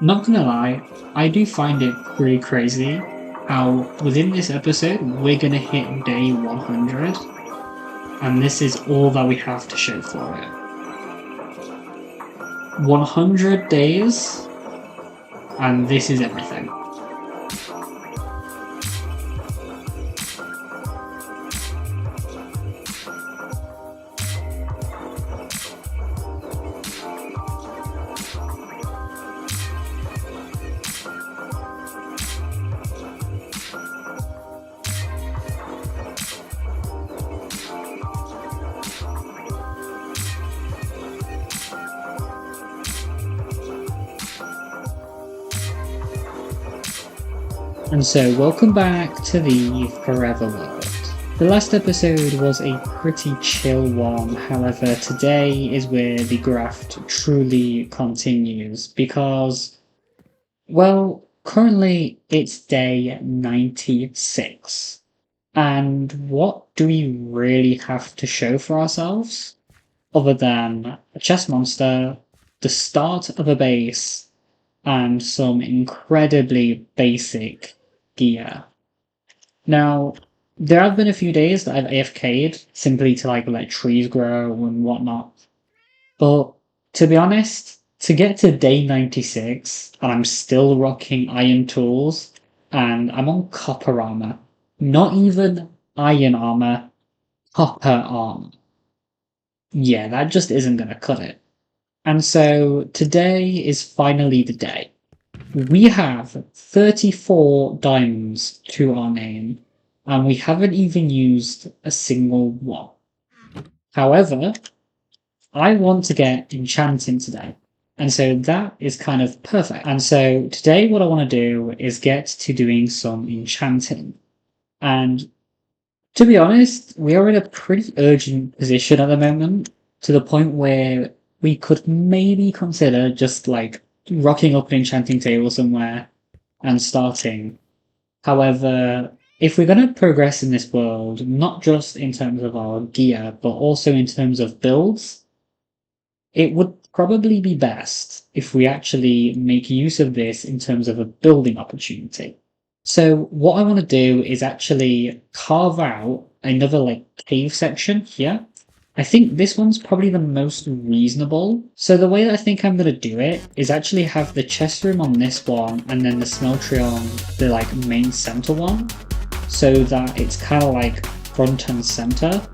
Not gonna lie, I do find it pretty crazy how within this episode we're gonna hit day 100, and this is all that we have to show for it. 100 days, and this is everything. And so, welcome back to the Forever World. The last episode was a pretty chill one, however, today is where the graft truly continues because, well, currently it's day 96. And what do we really have to show for ourselves? Other than a chest monster, the start of a base, and some incredibly basic gear. Now, there have been a few days that I've AFK'd simply to let trees grow and whatnot. But to be honest, to get to day 96 and I'm still rocking iron tools and I'm on copper armor, not even iron armor, copper armor. Yeah, that just isn't gonna cut it. And so today is finally the day. We have 34 diamonds to our name, and we haven't even used a single one. However, I want to get Enchanting today, and so that is kind of perfect. And so today what I want to do is get to doing some Enchanting. And to be honest, we are in a pretty urgent position at the moment, to the point where we could maybe consider just rocking up an enchanting table somewhere and starting. However, if we're going to progress in this world, not just in terms of our gear, but also in terms of builds, it would probably be best if we actually make use of this in terms of a building opportunity. So what I want to do is actually carve out another cave section here. I think this one's probably the most reasonable. So the way that I think I'm going to do it is actually have the chest room on this one and then the smeltery on the main center one, so that it's kind of front and center.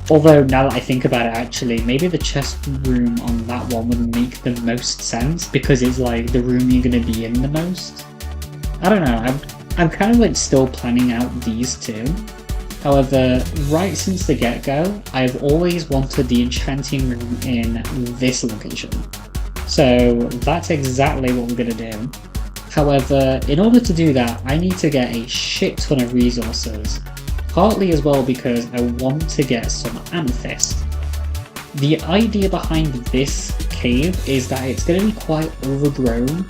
Although now that I think about it, actually, maybe the chest room on that one would make the most sense because it's the room you're going to be in the most. I don't know, I'm kind of still planning out these two. However, right since the get-go, I've always wanted the enchanting room in this location. So that's exactly what we're going to do. However, in order to do that, I need to get a shit ton of resources. Partly as well because I want to get some amethyst. The idea behind this cave is that it's going to be quite overgrown,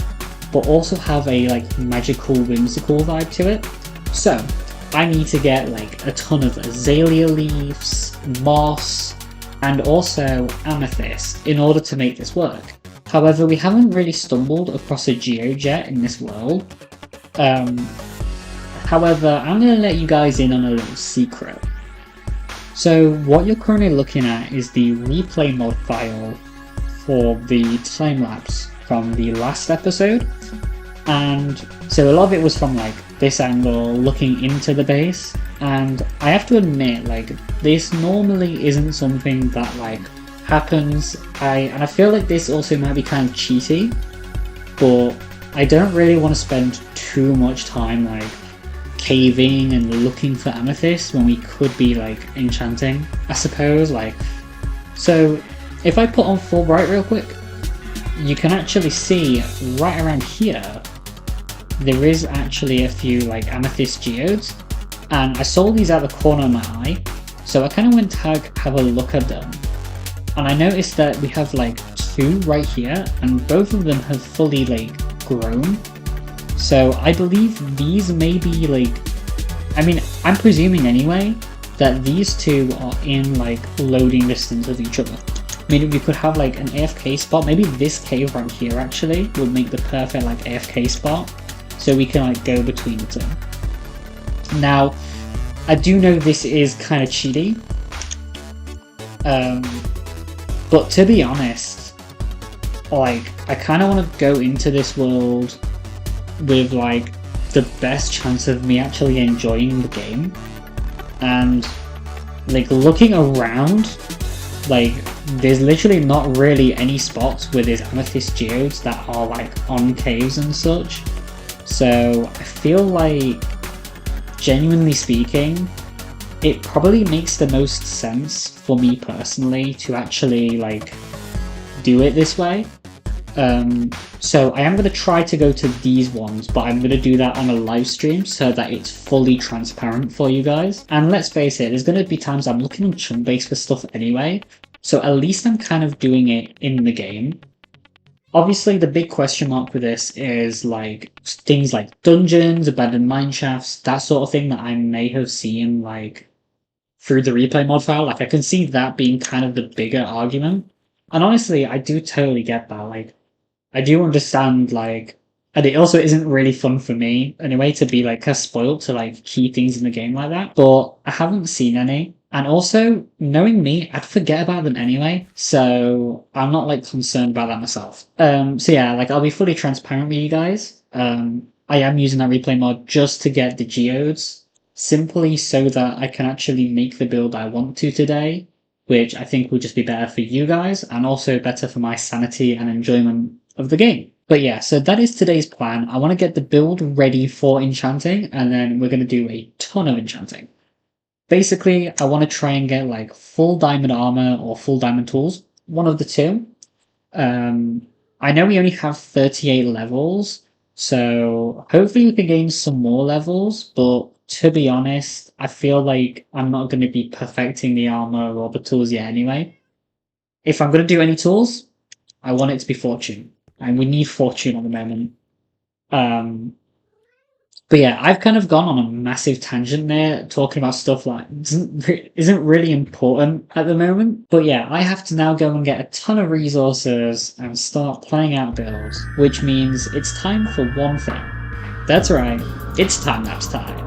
but also have a magical, whimsical vibe to it. So I need to get a ton of azalea leaves, moss, and also amethyst in order to make this work. However, we haven't really stumbled across a geode yet in this world. However, I'm going to let you guys in on a little secret. So what you're currently looking at is the replay mod file for the time lapse from the last episode. And so a lot of it was from this angle looking into the base, and I have to admit this normally isn't something that happens. And I feel this also might be kind of cheaty, but I don't really want to spend too much time caving and looking for amethyst when we could be enchanting, I suppose. So if I put on full bright real quick, you can actually see right around here there is actually a few amethyst geodes, and I saw these out the corner of my eye, so I kind of went to have a look at them, and I noticed that we have two right here, and both of them have fully grown. So I believe these may be I'm presuming anyway that these two are in loading distance of each other. Maybe we could have like an AFK spot. Maybe this cave right here actually would make the perfect like AFK spot, so we can like go between the two. Now, I do know this is kind of cheaty, but to be honest, like I kind of want to go into this world with like the best chance of me actually enjoying the game, and like looking around, like there's literally not really any spots where there's amethyst geodes that are like on caves and such. So I feel like, genuinely speaking, it probably makes the most sense for me personally to actually like do it this way. So I am going to try to go to these ones, but I'm going to do that on a live stream so that it's fully transparent for you guys. And let's face it, there's going to be times I'm looking on Chunkbase for stuff anyway, so at least I'm kind of doing it in the game. Obviously, the big question mark with this is like things like dungeons, abandoned mineshafts, that sort of thing that I may have seen like through the replay mod file. Like I can see that being kind of the bigger argument. And honestly, I do totally get that. Like, I do understand, like, and it also isn't really fun for me, anyway, to be, like, spoiled to, like, key things in the game like that. But I haven't seen any. And also, knowing me, I'd forget about them anyway. So I'm not, like, concerned about that myself. So yeah, like, I'll be fully transparent with you guys. I am using that replay mod just to get the geodes, simply so that I can actually make the build I want to today, which I think will just be better for you guys and also better for my sanity and enjoyment of the game. But yeah, so that is today's plan. I want to get the build ready for enchanting, and then we're going to do a ton of enchanting. Basically, I want to try and get like full diamond armor or full diamond tools, one of the two. I know we only have 38 levels, so hopefully we can gain some more levels, but to be honest, I feel like I'm not going to be perfecting the armor or the tools yet anyway. If I'm going to do any tools, I want it to be fortune, and we need fortune at the moment. But yeah, I've kind of gone on a massive tangent there, talking about stuff like isn't really important at the moment. But yeah, I have to now go and get a ton of resources and start planning out builds, which means it's time for one thing. That's right, it's time-lapse time.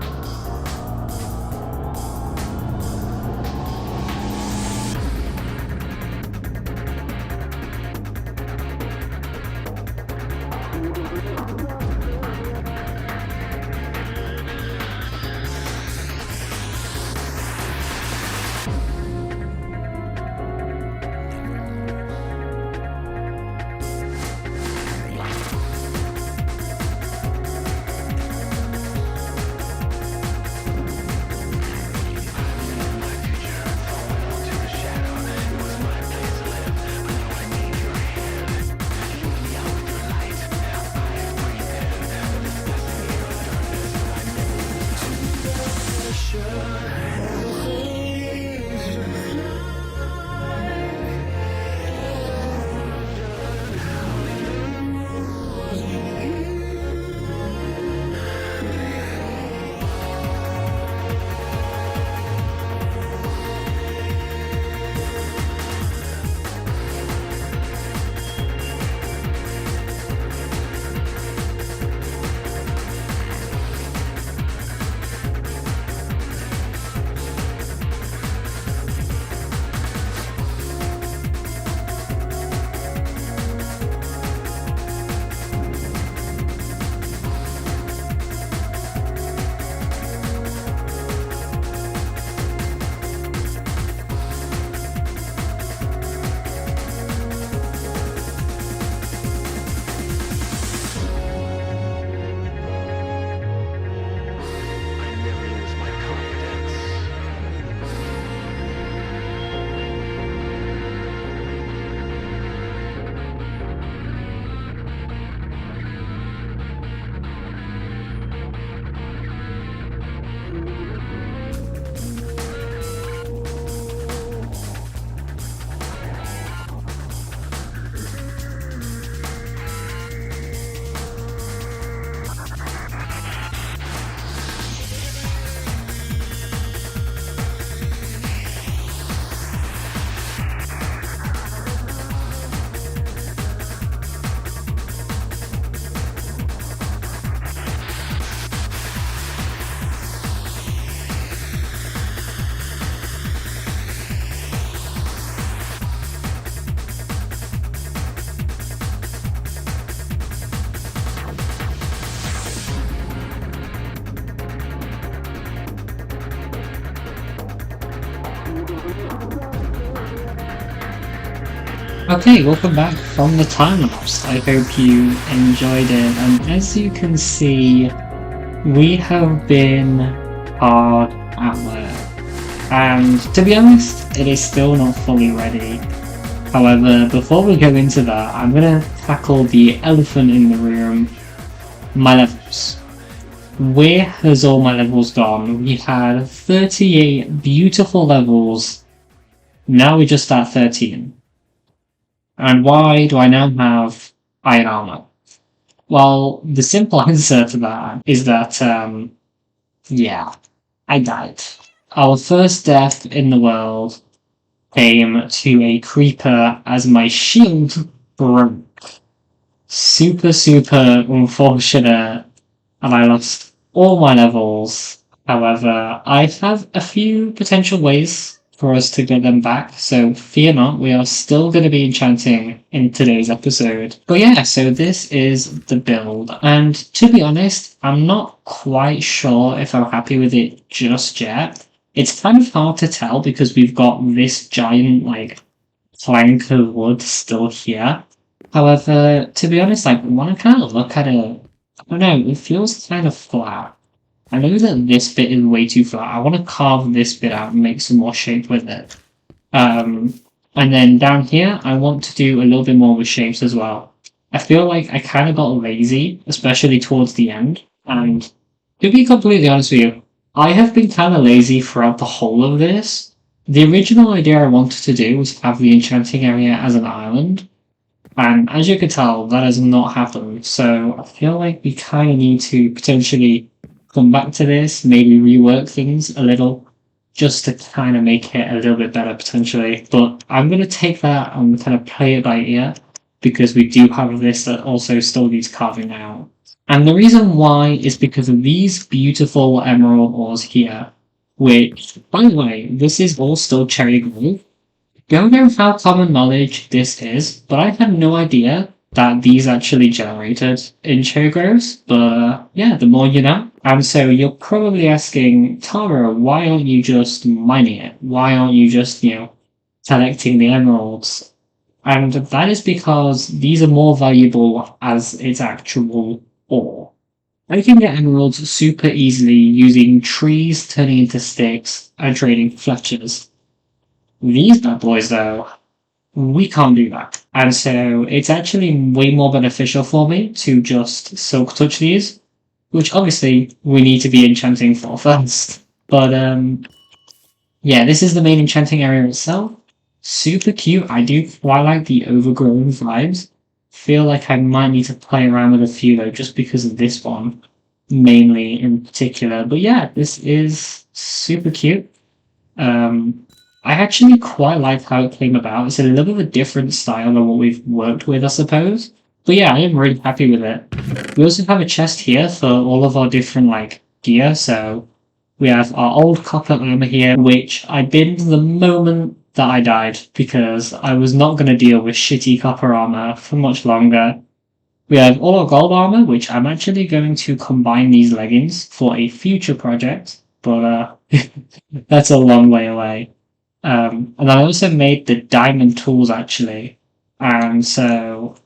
Okay, welcome back from the time lapse. I hope you enjoyed it, and as you can see, we have been hard at work. And to be honest, it is still not fully ready. However, before we go into that, I'm gonna tackle the elephant in the room, my levels. Where has all my levels gone? We had 38 beautiful levels, now we're just at 13. And why do I now have iron armor? Well, the simple answer to that is that, yeah, I died. Our first death in the world came to a creeper as my shield broke. Super, super unfortunate, and I lost all my levels. However, I have a few potential ways for us to get them back, so fear not, we are still going to be enchanting in today's episode. But yeah, so this is the build, and to be honest, I'm not quite sure if I'm happy with it just yet. It's kind of hard to tell because we've got this giant, like, plank of wood still here. However, to be honest, like when I kind of look at it, I don't know, it feels kind of flat. I know that this bit is way too flat. I want to carve this bit out and make some more shape with it. Um, and then down here, I want to do a little bit more with shapes as well. I feel like I kind of got lazy, especially towards the end. And to be completely honest with you, I have been kind of lazy throughout the whole of this. The original idea I wanted to do was have the enchanting area as an island, and as you can tell, that has not happened. So I feel like we kind of need to potentially come back to this, maybe rework things a little, just to kind of make it a little bit better potentially. But I'm going to take that and kind of play it by ear because we do have this that also still needs carving out. And the reason why is because of these beautiful emerald ores here, which, by the way, this is all still cherry gold. Don't know how common knowledge this is, but I had no idea that these actually generated in Chogroves, but yeah, the more you know. And so you're probably asking, Tara, why aren't you just mining it? Why aren't you just, collecting the emeralds? And that is because these are more valuable as its actual ore. I can get emeralds super easily using trees turning into sticks and trading fletchers. These bad boys, though, we can't do that. And so it's actually way more beneficial for me to just silk touch these, which obviously we need to be enchanting for first. But yeah, this is the main enchanting area itself. Super cute. I do quite like the overgrown vibes. Feel like I might need to play around with a few though, just because of this one, mainly in particular. But yeah, this is super cute. I actually quite like how it came about. It's a little bit of a different style than what we've worked with, I suppose. But yeah, I am really happy with it. We also have a chest here for all of our different like gear. So we have our old copper armor here, which I binned the moment that I died because I was not going to deal with shitty copper armor for much longer. We have all our gold armor, which I'm actually going to combine these leggings for a future project, but that's a long way away. And I also made the diamond tools actually. And so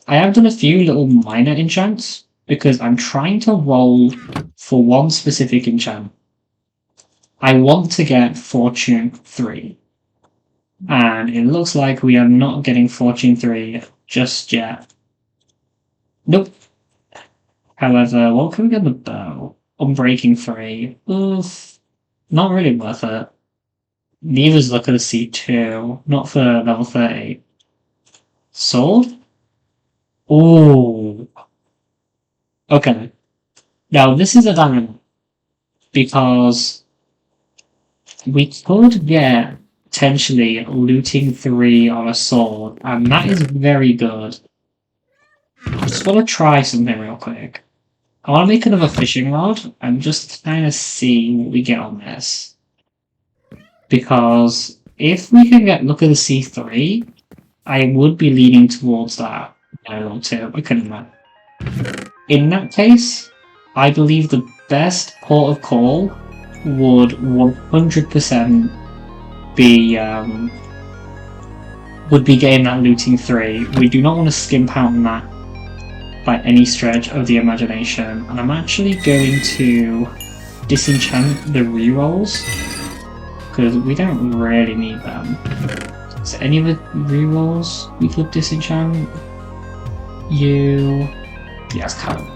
I have done a few little minor enchants because I'm trying to roll for one specific enchant. I want to get Fortune 3. And it looks like we are not getting Fortune 3 just yet. Nope. However, what can we get the bow? Unbreaking 3. Oof. Not really worth it. Neither's Luck of the Sea 2. Not for level 30. Sword? Ooh. Okay. Now, this is a dilemma. Because we could get potentially looting 3 on a sword, and that is very good. I just want to try something real quick. I want to make another fishing rod and just kind of see what we get on this. Because if we can get Look at the C3, I would be leaning towards that. I want to. I couldn't. In that case, I believe the best port of call would 100% be would be getting that looting 3. We do not want to skimp out on that by any stretch of the imagination, and I'm actually going to disenchant the rerolls because we don't really need them. Is there any of the rerolls we could disenchant? Yes, kind of.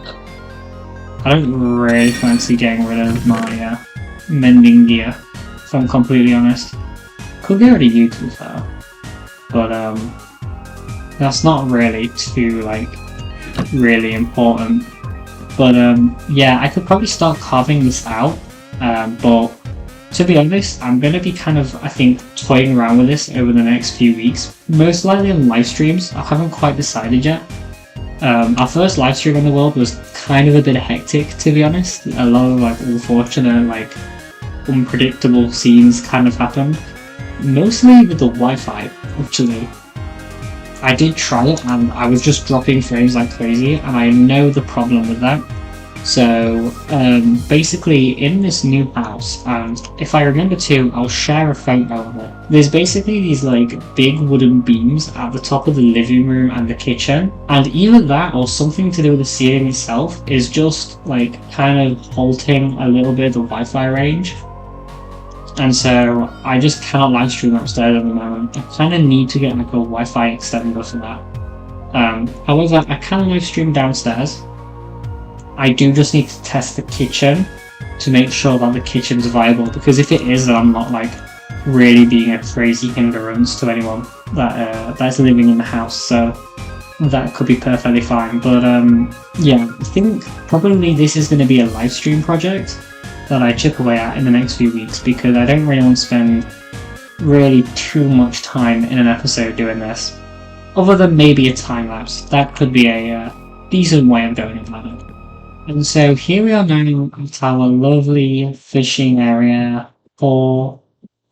I don't really fancy getting rid of my mending gear, if I'm completely honest. Could get rid of you, to be fair, but that's not really too like really important. But yeah, I could probably start carving this out, but to be honest, I'm going to be kind of, I think, toying around with this over the next few weeks, most likely on live streams. I haven't quite decided yet. Our first live stream in the world was kind of a bit hectic, to be honest. A lot of like unfortunate, like unpredictable scenes kind of happened, mostly with the Wi-Fi, actually. I did try it and I was just dropping frames like crazy, and I know the problem with that. So basically in this new house, and if I remember to, I'll share a photo of it. There's basically these like big wooden beams at the top of the living room and the kitchen, and either that or something to do with the ceiling itself is just like kind of halting a little bit of the Wi-Fi range. And so I just cannot live stream upstairs at the moment. I kind of need to get like a Wi-Fi extender for that. However, I can live stream downstairs. I do just need to test the kitchen to make sure that the kitchen's viable, because if it is, then I'm not like really being a crazy hindrance to anyone that's living in the house, so that could be perfectly fine. But yeah, I think probably this is going to be a live stream project that I chip away at in the next few weeks, because I don't really want to spend really too much time in an episode doing this, other than maybe a time lapse. That could be a decent way of going about it. And so here we are now at our lovely fishing area for,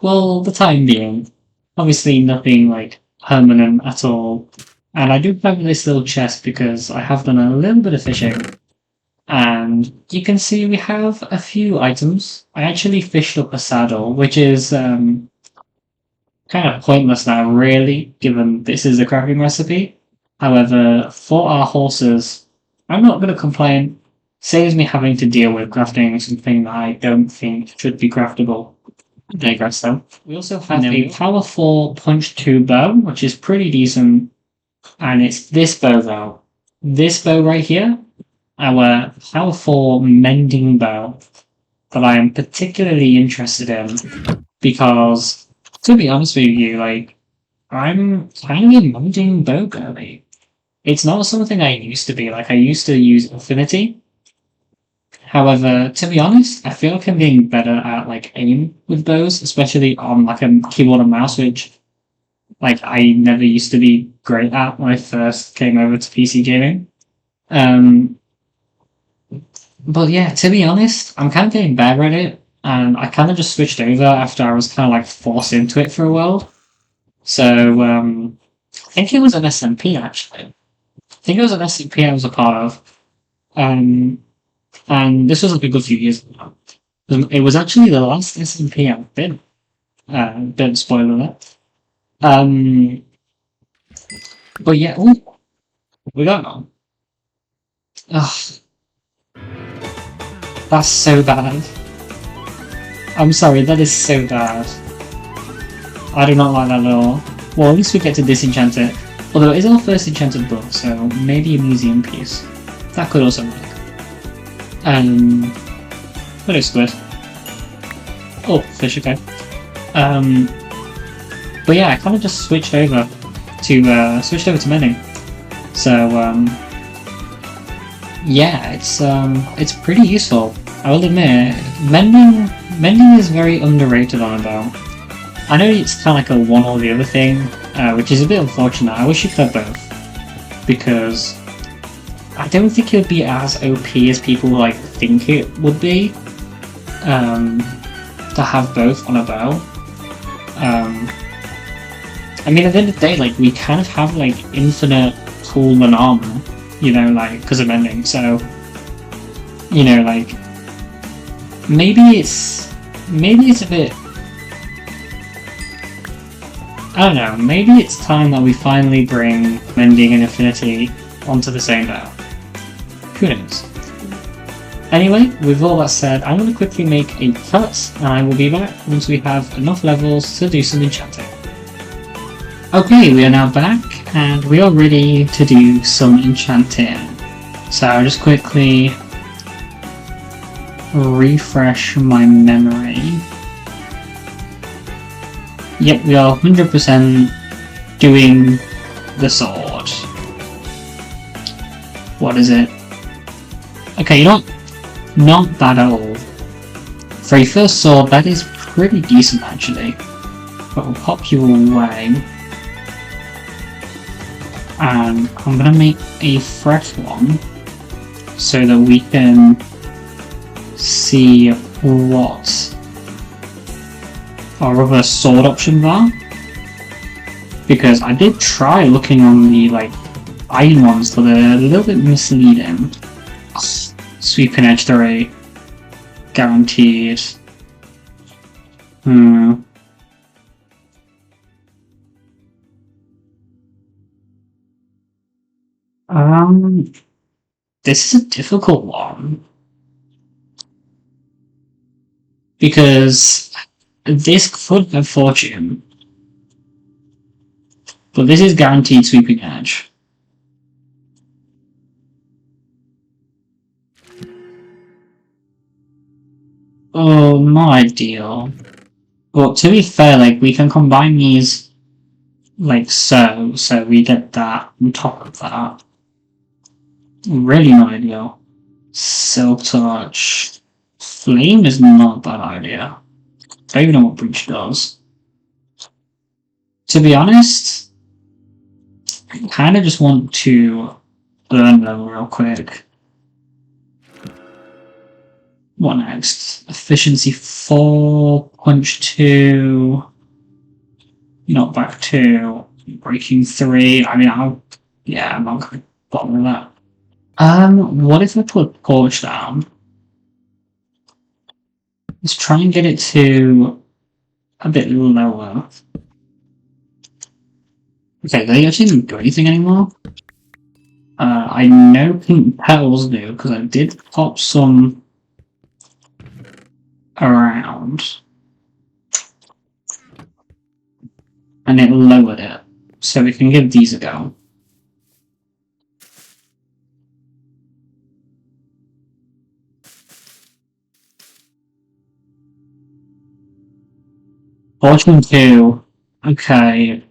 well, the time being. Obviously nothing like permanent at all. And I do have this little chest because I have done a little bit of fishing. And you can see we have a few items. I actually fished up a saddle, which is kind of pointless now, really, given this is a crafting recipe. However, for our horses, I'm not going to complain. Saves me having to deal with crafting something that I don't think should be craftable. I digress though. We also have a Power 4 Punch 2 bow, which is pretty decent. And it's this bow though. This bow right here, our Power 4 Mending bow, that I am particularly interested in. Because, to be honest with you, like, I'm kind of a mending bow girly. It's not something I used to be. Like, I used to use Infinity. However, to be honest, I feel like I'm getting better at like aim with bows, especially on like a keyboard and mouse, which like I never used to be great at when I first came over to PC gaming. But yeah, to be honest, I'm kind of getting better at it, and I kind of just switched over after I was kind of like forced into it for a while. So I think it was an SMP actually. I think it was an SMP I was a part of. And this was like a good few years ago. It was actually the last SMP I've been. Don't spoil that. But yeah, ooh, we got on. Ugh. That's so bad. I'm sorry, that is so bad. I do not like that at all. Well, at least we get to disenchant it. Although it is our first enchanted book, so maybe a museum piece. That could also work. What is squid? Oh, fish, okay. But yeah, I kind of just switched over to mending. So yeah, it's pretty useful. I will admit, mending is very underrated on a bow. I know it's kind of like a one or the other thing, which is a bit unfortunate. I wish you could have both, because I don't think it would be as OP as people like think it would be, to have both on a bow. I mean, at the end of the day, like, we kind of have like infinite tool and armor, you know, like, because of mending. So, you know, like, maybe it's a bit. I don't know, maybe it's time that we finally bring Mending and Infinity onto the same bow. Who knows? Anyway, with all that said, I'm going to quickly make a cut, and I will be back once we have enough levels to do some enchanting. Okay, we are now back, and we are ready to do some enchanting. So I'll just quickly refresh my memory. Yep, we are 100% doing the sword. What is it? Okay, you know what? Not that old. For a first sword, that is pretty decent actually. But we'll pop you away. And I'm gonna make a fresh one so that we can see what our other sword options are. Because I did try looking on the iron ones, but they're a little bit misleading. Sweeping edge 3. Guaranteed. This is a difficult one. Because this could have fortune. But this is guaranteed sweeping edge. Oh, not ideal. But to be fair, we can combine these so we get that on top of that. Really not ideal. Silk Touch. Flame is not a bad idea. I don't even know what Breach does. To be honest, I kind of just want to learn them real quick. What next? Efficiency 4, Punch 2, Knockback 2, Breaking 3. I mean, I'm not going to bother with that. What if I put Torch down? Let's try and get it to a bit lower. Okay, they actually didn't do anything anymore. I know Pink Petals do, because I did pop some around. And it lowered it. So we can give these a go. Fortune 2. Okay.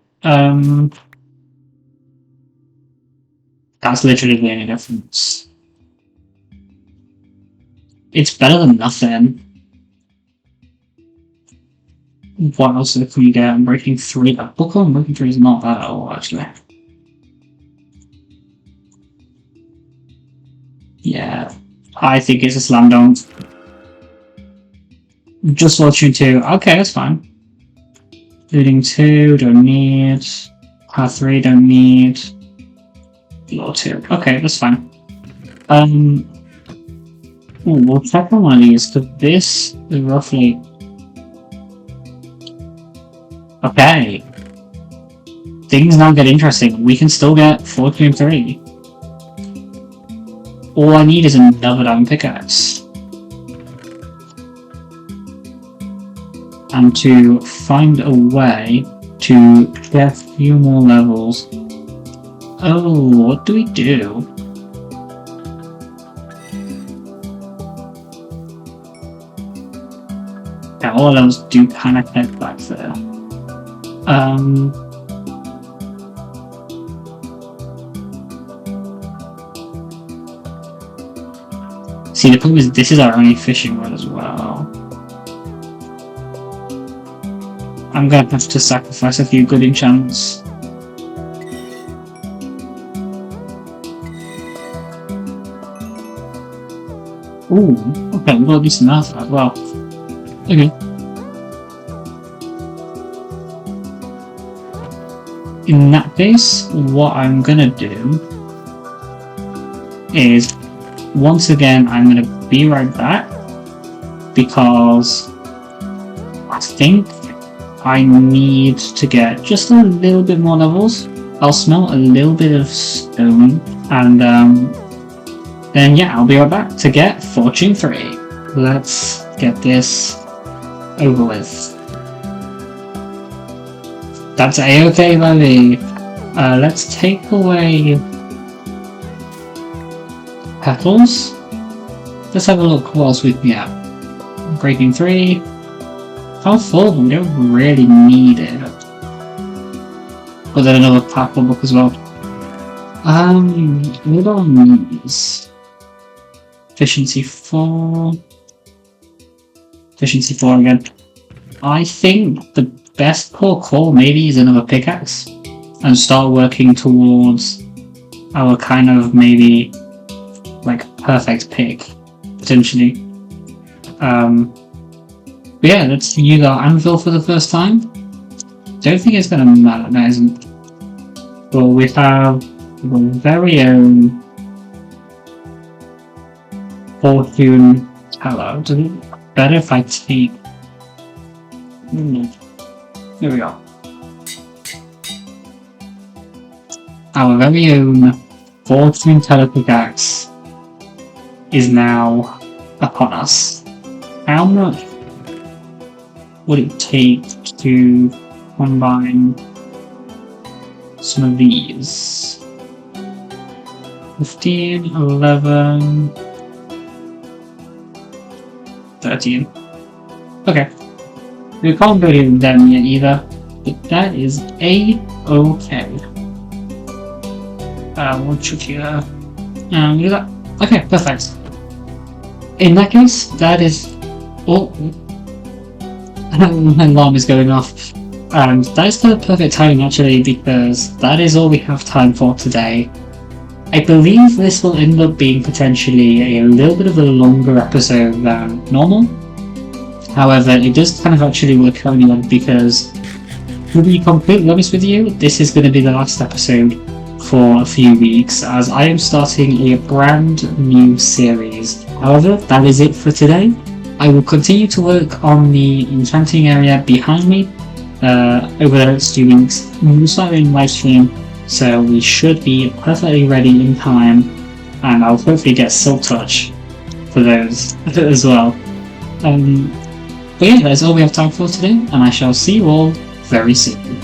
That's literally the only difference. It's better than nothing. What else can we get? I'm Breaking 3. A book on Breaking 3 is not bad at all, actually. Yeah, I think it's a slam dunk. Just Fortune 2. Okay, that's fine. Looting 2, don't need. Path 3, don't need. Law 2. Okay, that's fine. We'll check on one of these, because this is roughly... Okay. Things now get interesting. We can still get Fortune 3. All I need is another diamond pickaxe. And to find a way to get a few more levels. Oh, what do we do? Yeah, all levels do kind of head back there. See, the problem is this is our only fishing rod as well. I'm gonna have to sacrifice a few good enchants. Ooh, okay, we've got to do some math as well. Okay. In that case, what I'm gonna do is, once again, I'm gonna be right back, because I think I need to get just a little bit more levels. I'll smelt a little bit of stone, and then yeah, I'll be right back to get Fortune 3. Let's get this over with. That's a-okay by me. Let's take away petals. Let's have a look what else we can get. Breaking 3. How full? We don't really need it. But then another purple book as well. What are these? Efficiency 4. Efficiency 4 again. I think the best call maybe is another pickaxe and start working towards our kind of maybe like perfect pick potentially. But yeah, let's use our anvil for the first time. Don't think it's gonna matter, no, it isn't. Well, we have our very own Fortune Teller. Does it better if I take? Here we go. Our very own Fortune Teller pickaxe is now upon us. How much would it take to combine some of these? 15, 11, 13. Okay. We can't go to them yet either, but that is a-okay. We'll check here. Do that. Okay, perfect. In that case, that is all. My alarm is going off. That is kind of perfect timing actually, because that is all we have time for today. I believe this will end up being potentially a little bit of a longer episode than normal. However, it does kind of actually work out anyway, because to be completely honest with you, this is going to be the last episode for a few weeks, as I am starting a brand new series. However, that is it for today. I will continue to work on the enchanting area behind me over the next few weeks. We'll start doing live stream, so we should be perfectly ready in time, and I'll hopefully get Silk Touch for those as well. But yeah, that's all we have time for today, and I shall see you all very soon.